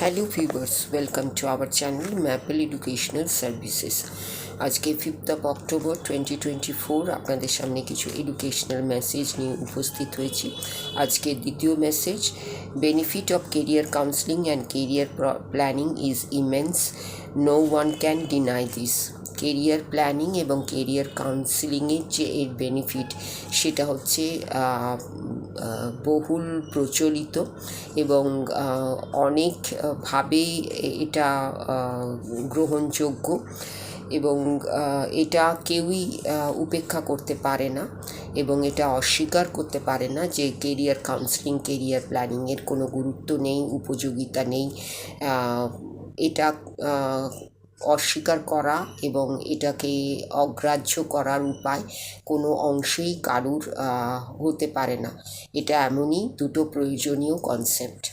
Hello viewers, welcome to our channel maple educational services. আজকে 5th October 2024 আপনাদের সামনে কিছু এডুকেশনাল মেসেজ নিয়ে উপস্থিত হয়েছি। আজকে দ্বিতীয় message, benefit of career counselling and career planning is immense, no one can deny this. Career planning এবং কেরিয়ার কাউন্সেলিংয়ের যে এর বেনিফিট সেটা হচ্ছে বহুল প্রচলিত এবং অনেকভাবেই এটা গ্রহণযোগ্য এবং এটা কেউই উপেক্ষা করতে পারে না এবং এটা অস্বীকার করতে পারে না যে কেরিয়ার কাউন্সেলিং কেরিয়ার প্ল্যানিংয়ের কোনো গুরুত্ব নেই, উপযোগিতা নেই। এটা অস্বীকার করা এবং এটাকে অগ্রাহ্য করার উপায় কোনো অংশেই কারুর হতে পারে না। এটা এমনই দুটো প্রয়োজনীয় কনসেপ্ট।